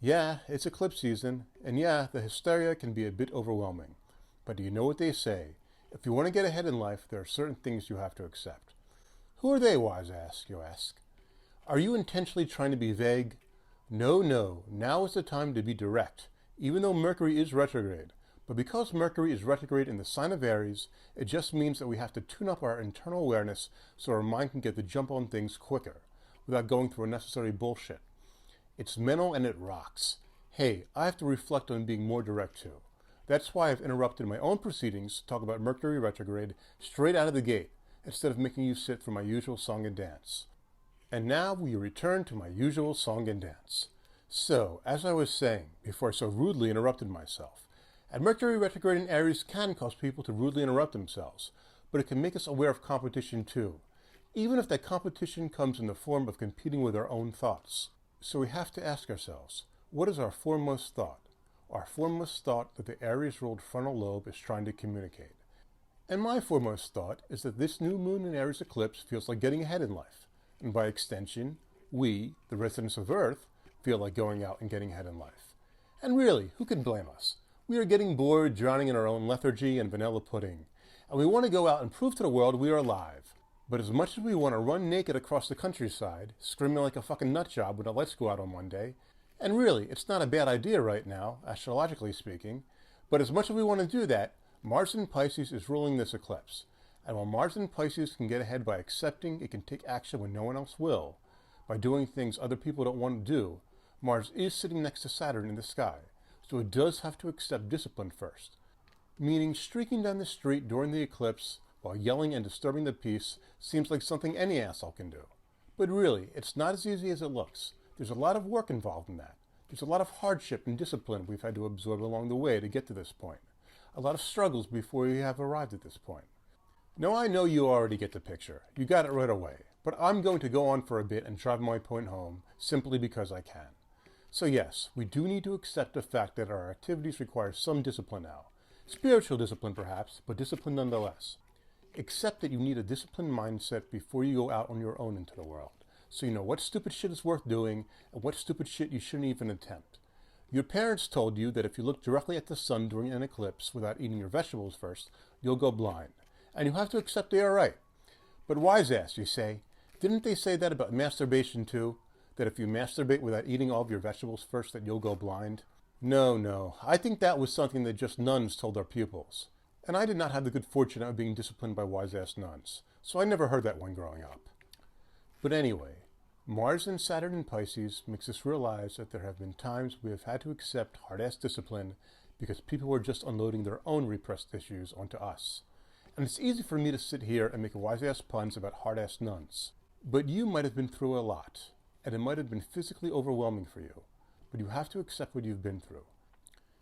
Yeah, it's eclipse season, and yeah, the hysteria can be a bit overwhelming. But do you know what they say? If you want to get ahead in life, there are certain things you have to accept. Who are they, wise ass, you ask? Are you intentionally trying to be vague? No, no, now is the time to be direct, even though Mercury is retrograde. But because Mercury is retrograde in the sign of Aries, it just means that we have to tune up our internal awareness so our mind can get the jump on things quicker, without going through unnecessary bullshit. It's mental and it rocks. Hey, I have to reflect on being more direct too. That's why I've interrupted my own proceedings to talk about Mercury retrograde straight out of the gate, instead of making you sit through my usual song and dance. And now we return to my usual song and dance. So, as I was saying, before I so rudely interrupted myself, at Mercury retrograde in Aries can cause people to rudely interrupt themselves, but it can make us aware of competition too, even if that competition comes in the form of competing with our own thoughts. So we have to ask ourselves, what is our foremost thought? Our foremost thought that the Aries-ruled frontal lobe is trying to communicate. And my foremost thought is that this new moon in Aries eclipse feels like getting ahead in life. And by extension, we, the residents of Earth, feel like going out and getting ahead in life. And really, who can blame us? We are getting bored drowning in our own lethargy and vanilla pudding. And we want to go out and prove to the world we are alive. But as much as we want to run naked across the countryside, screaming like a fucking nutjob when the lights go out on Monday, and really, it's not a bad idea right now, astrologically speaking, but as much as we want to do that, Mars in Pisces is ruling this eclipse. And while Mars in Pisces can get ahead by accepting it can take action when no one else will, by doing things other people don't want to do, Mars is sitting next to Saturn in the sky, so it does have to accept discipline first. Meaning streaking down the street during the eclipse while yelling and disturbing the peace seems like something any asshole can do. But really, it's not as easy as it looks. There's a lot of work involved in that. There's a lot of hardship and discipline we've had to absorb along the way to get to this point. A lot of struggles before we have arrived at this point. Now I know you already get the picture. You got it right away. But I'm going to go on for a bit and drive my point home simply because I can. So yes, we do need to accept the fact that our activities require some discipline now. Spiritual discipline perhaps, but discipline nonetheless. Accept that you need a disciplined mindset before you go out on your own into the world, so you know what stupid shit is worth doing and what stupid shit you shouldn't even attempt. Your parents told you that if you look directly at the sun during an eclipse without eating your vegetables first, you'll go blind. And you have to accept they are right. But wise ass, you say, didn't they say that about masturbation too? That if you masturbate without eating all of your vegetables first that you'll go blind? No, I think that was something that just nuns told their pupils. And I did not have the good fortune of being disciplined by wise-ass nuns, so I never heard that one growing up. But anyway, Mars and Saturn in Pisces makes us realize that there have been times we have had to accept hard-ass discipline because people were just unloading their own repressed issues onto us. And it's easy for me to sit here and make wise-ass puns about hard-ass nuns. But you might have been through a lot, and it might have been physically overwhelming for you, but you have to accept what you've been through.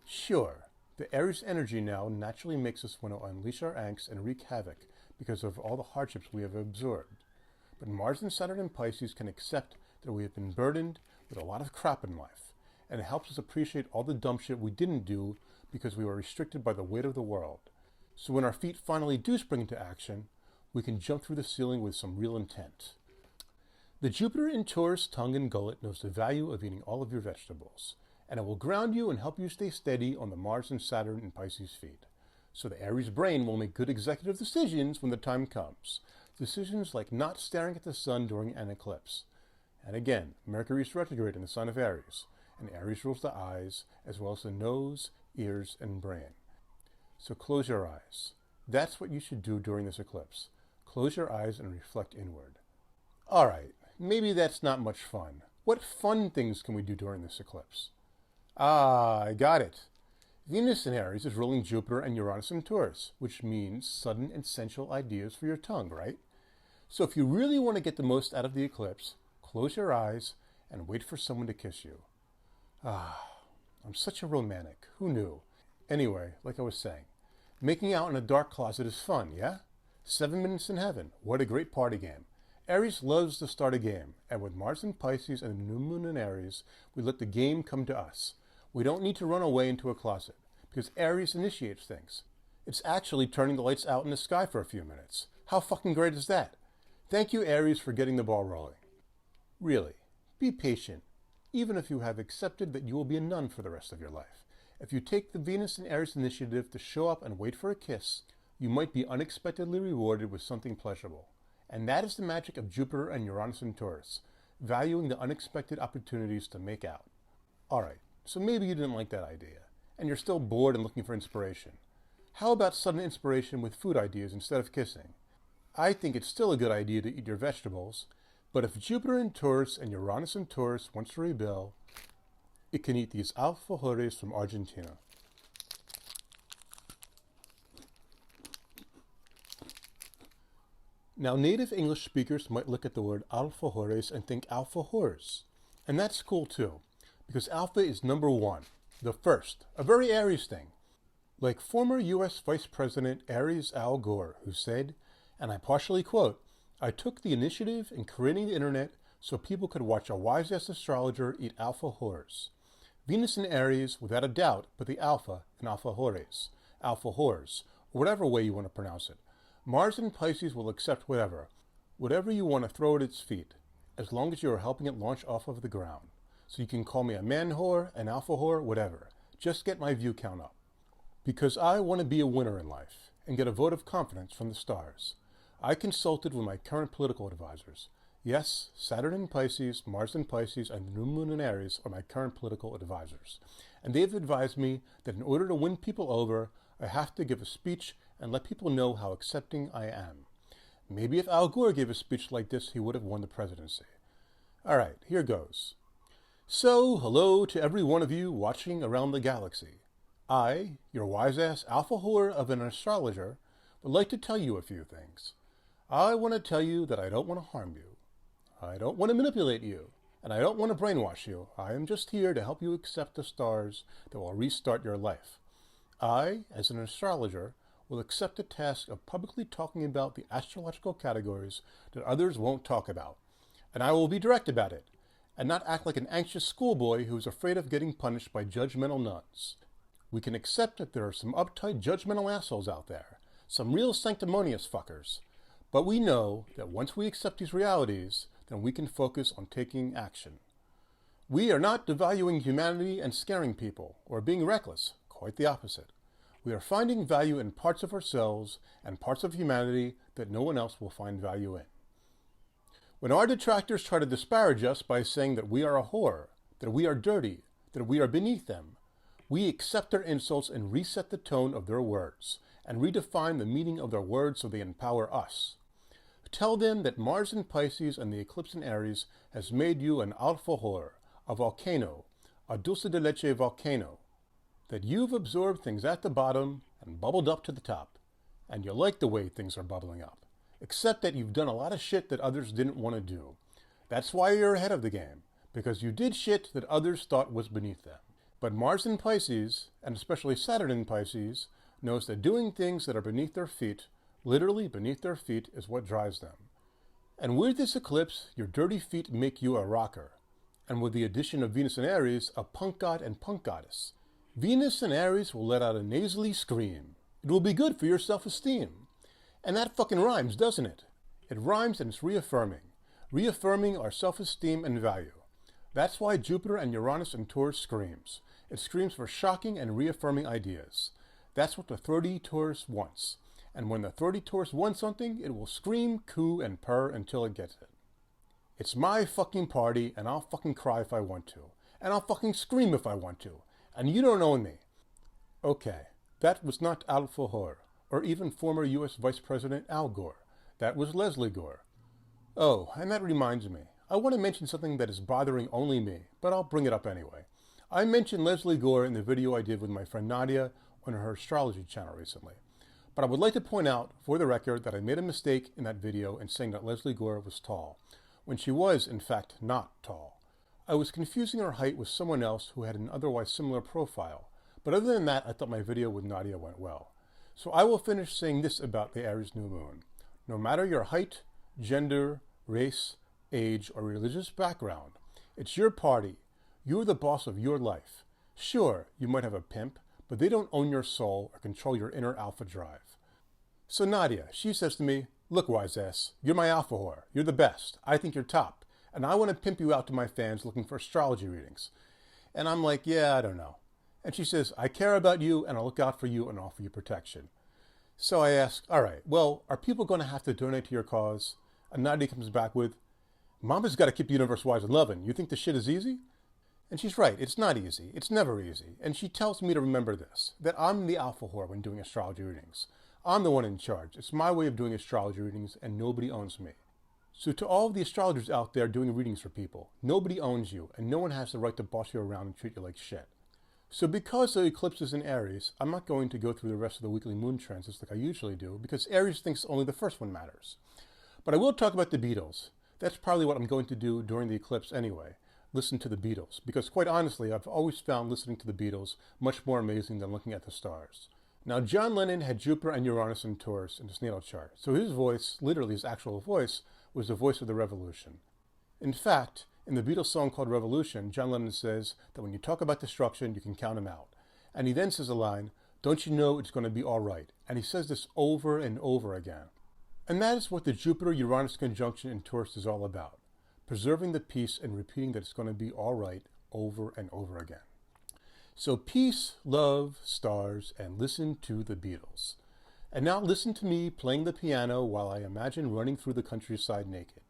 Sure, the Aries energy now naturally makes us want to unleash our angst and wreak havoc because of all the hardships we have absorbed. But Mars and Saturn in Pisces can accept that we have been burdened with a lot of crap in life, and it helps us appreciate all the dumb shit we didn't do because we were restricted by the weight of the world. So when our feet finally do spring into action, we can jump through the ceiling with some real intent. The Jupiter in Taurus tongue and gullet knows the value of eating all of your vegetables, and it will ground you and help you stay steady on the Mars and Saturn in Pisces feet. So the Aries brain will make good executive decisions when the time comes. Decisions like not staring at the sun during an eclipse. And again, Mercury is retrograde in the sign of Aries, and Aries rules the eyes, as well as the nose, ears, and brain. So close your eyes. That's what you should do during this eclipse. Close your eyes and reflect inward. Alright, maybe that's not much fun. What fun things can we do during this eclipse? Ah, I got it. Venus in Aries is ruling Jupiter and Uranus in Taurus, which means sudden and sensual ideas for your tongue, right? So if you really want to get the most out of the eclipse, close your eyes and wait for someone to kiss you. Ah, I'm such a romantic. Who knew? Anyway, like I was saying, making out in a dark closet is fun, yeah? 7 Minutes in Heaven. What a great party game. Aries loves to start a game, and with Mars in Pisces and the new moon in Aries, we let the game come to us. We don't need to run away into a closet, because Aries initiates things. It's actually turning the lights out in the sky for a few minutes. How fucking great is that? Thank you, Aries, for getting the ball rolling. Really, be patient. even if you have accepted that you will be a nun for the rest of your life. If you take the Venus and Aries initiative to show up and wait for a kiss, you might be unexpectedly rewarded with something pleasurable. And that is the magic of Jupiter and Uranus in Taurus, valuing the unexpected opportunities to make out. Alright, so maybe you didn't like that idea, and you're still bored and looking for inspiration. How about sudden inspiration with food ideas instead of kissing? I think it's still a good idea to eat your vegetables, but if Jupiter in Taurus and Uranus in Taurus wants to rebel, it can eat these alfajores from Argentina. Now, native English speakers might look at the word alfajores and think alfajores. And that's cool too, because alpha is number one, the first, a very Aries thing. Like former U.S. Vice President Aries Al Gore, who said, and I partially quote, "I took the initiative in creating the internet so people could watch a wise-ass astrologer eat alfajores." Venus in Aries, without a doubt, put the alpha in alfajores, alfajores, or whatever way you want to pronounce it. Mars in Pisces will accept whatever you want to throw at its feet, as long as you are helping it launch off of the ground. So you can call me a man whore, an alpha whore, whatever. Just get my view count up. Because I want to be a winner in life and get a vote of confidence from the stars. I consulted with my current political advisors. Yes, Saturn in Pisces, Mars in Pisces, and the new moon in Aries are my current political advisors. And they've advised me that in order to win people over, I have to give a speech and let people know how accepting I am. Maybe if Al Gore gave a speech like this, he would have won the presidency. Alright, here goes. So, hello to every one of you watching around the galaxy. I, your wise-ass alpha whore of an astrologer, would like to tell you a few things. I want to tell you that I don't want to harm you. I don't want to manipulate you, and I don't want to brainwash you. I am just here to help you accept the stars that will restart your life. I, as an astrologer, will accept the task of publicly talking about the astrological categories that others won't talk about, and I will be direct about it, and not act like an anxious schoolboy who is afraid of getting punished by judgmental nuns. We can accept that there are some uptight, judgmental assholes out there, some real sanctimonious fuckers, but we know that once we accept these realities, then we can focus on taking action. We are not devaluing humanity and scaring people, or being reckless, quite the opposite. We are finding value in parts of ourselves and parts of humanity that no one else will find value in. When our detractors try to disparage us by saying that we are a whore, that we are dirty, that we are beneath them, we accept their insults and reset the tone of their words, and redefine the meaning of their words so they empower us. Tell them that Mars in Pisces and the eclipse in Aries has made you an alpha whore, a volcano, a dulce de leche volcano, that you've absorbed things at the bottom and bubbled up to the top, and you like the way things are bubbling up, except that you've done a lot of shit that others didn't want to do. That's why you're ahead of the game, because you did shit that others thought was beneath them. But Mars in Pisces, and especially Saturn in Pisces, knows that doing things that are beneath their feet, literally beneath their feet, is what drives them. And with this eclipse, your dirty feet make you a rocker. And with the addition of Venus and Aries, a punk god and punk goddess. Venus and Aries will let out a nasally scream. It will be good for your self-esteem. And that fucking rhymes, doesn't it? It rhymes and it's reaffirming. Reaffirming our self-esteem and value. That's why Jupiter and Uranus in Taurus screams. It screams for shocking and reaffirming ideas. That's what the 30 Taurus wants. And when the 30 Taurus wants something, it will scream, coo, and purr until it gets it. It's my fucking party, and I'll fucking cry if I want to. And I'll fucking scream if I want to. And you don't own me. Okay, that was not Alpha Whore, or even former U.S. Vice President Al Gore. That was Leslie Gore. Oh, and that reminds me. I want to mention something that is bothering only me, but I'll bring it up anyway. I mentioned Leslie Gore in the video I did with my friend Nadia on her astrology channel recently. But I would like to point out, for the record, that I made a mistake in that video in saying that Leslie Gore was tall, when she was, in fact, not tall. I was confusing her height with someone else who had an otherwise similar profile, but other than that, I thought my video with Nadia went well. So I will finish saying this about the Aries new moon. No matter your height, gender, race, age, or religious background, it's your party. You're the boss of your life. Sure, you might have a pimp, but they don't own your soul or control your inner alpha drive. So Nadia, she says to me, "Look, wise ass, you're my alpha whore. You're the best. I think you're top. and I want to pimp you out to my fans looking for astrology readings. And I'm like, yeah, I don't know. And she says, I care about you, and I'll look out for you and offer you protection. So I ask, all right, well, are people going to have to donate to your cause? And Nadia comes back with, Mama's got to keep the universe wise and loving. You think this shit is easy? And she's right, it's not easy. It's never easy. And she tells me to remember this, that I'm the alpha whore when doing astrology readings. I'm the one in charge. It's my way of doing astrology readings, and nobody owns me. So to all of the astrologers out there doing readings for people, nobody owns you, and no one has the right to boss you around and treat you like shit. So because the eclipse is in Aries, I'm not going to go through the rest of the weekly moon transits like I usually do, because Aries thinks only the first one matters. But I will talk about the Beatles. That's probably what I'm going to do during the eclipse anyway. Listen to the Beatles, because quite honestly, I've always found listening to the Beatles much more amazing than looking at the stars. Now, John Lennon had Jupiter and Uranus and Taurus in his natal chart, so his voice, literally his actual voice, was the voice of the revolution. In fact, in the Beatles song called Revolution, John Lennon says that when you talk about destruction, you can count them out. And he then says a line, don't you know it's going to be all right? And he says this over and over again. And that is what the Jupiter-Uranus conjunction in Taurus is all about. Preserving the peace and repeating that it's going to be all right over and over again. So peace, love, stars, and listen to the Beatles. And now listen to me playing the piano while I imagine running through the countryside naked.